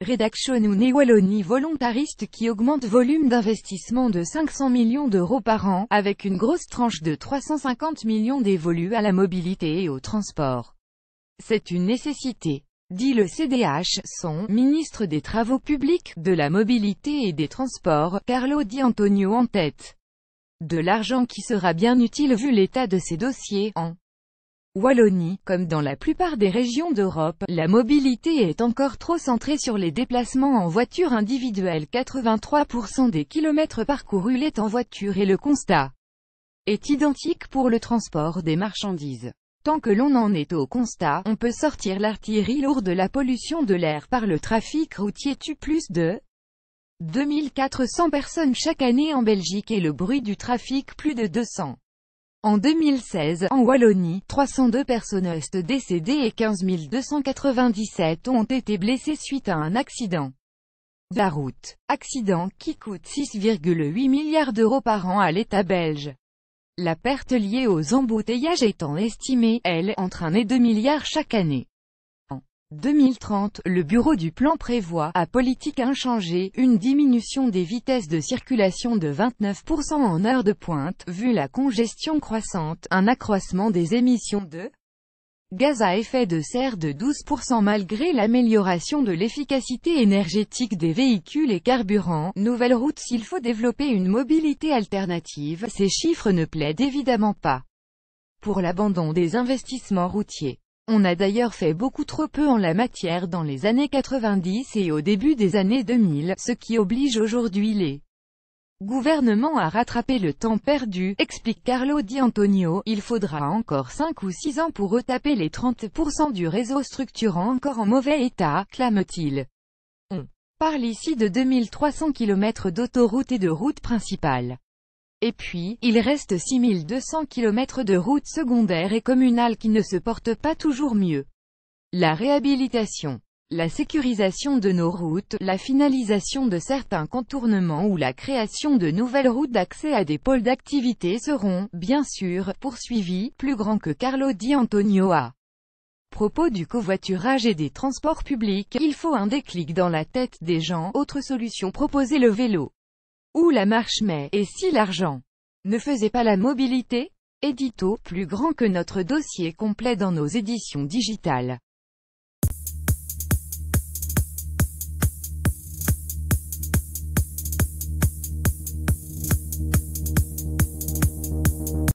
Rédaction Une Wallonie volontariste qui augmente volume d'investissement de 500 millions d'euros par an, avec une grosse tranche de 350 millions dévolus à la mobilité et au transport. C'est une nécessité, dit le CDH, son ministre des Travaux publics, de la mobilité et des transports, Carlo Di Antonio en tête. De l'argent qui sera bien utile vu l'état de ces dossiers, en Wallonie, comme dans la plupart des régions d'Europe, la mobilité est encore trop centrée sur les déplacements en voiture individuelle. 83% des kilomètres parcourus l'est en voiture et le constat est identique pour le transport des marchandises. Tant que l'on en est au constat, on peut sortir l'artillerie lourde. La pollution de l'air par le trafic routier tue plus de 2400 personnes chaque année en Belgique et le bruit du trafic plus de 200. En 2016, en Wallonie, 302 personnes sont décédées et 15 297 ont été blessées suite à un accident de la route. Accident qui coûte 6,8 milliards d'euros par an à l'État belge. La perte liée aux embouteillages étant estimée, elle, entre 1 et 2 milliards chaque année. En 2030, le bureau du plan prévoit, à politique inchangée, une diminution des vitesses de circulation de 29% en heure de pointe, vu la congestion croissante, un accroissement des émissions de gaz à effet de serre de 12% malgré l'amélioration de l'efficacité énergétique des véhicules et carburants. Nouvelle route. S'il faut développer une mobilité alternative, ces chiffres ne plaident évidemment pas pour l'abandon des investissements routiers. On a d'ailleurs fait beaucoup trop peu en la matière dans les années 90 et au début des années 2000, ce qui oblige aujourd'hui les gouvernements à rattraper le temps perdu, explique Carlo Di Antonio. Il faudra encore 5 ou 6 ans pour retaper les 30% du réseau structurant encore en mauvais état, clame-t-il. On parle ici de 2300 km d'autoroutes et de routes principales. Et puis, il reste 6200 km de routes secondaires et communales qui ne se portent pas toujours mieux. La réhabilitation, la sécurisation de nos routes, la finalisation de certains contournements ou la création de nouvelles routes d'accès à des pôles d'activité seront, bien sûr, poursuivis, plus grands que Carlo Di Antonio à propos du covoiturage et des transports publics. Il faut un déclic dans la tête des gens. Autre solution proposée: le vélo ou la marche. Mais, et si l'argent ne faisait pas la mobilité? Édito, plus grand que notre dossier complet dans nos éditions digitales.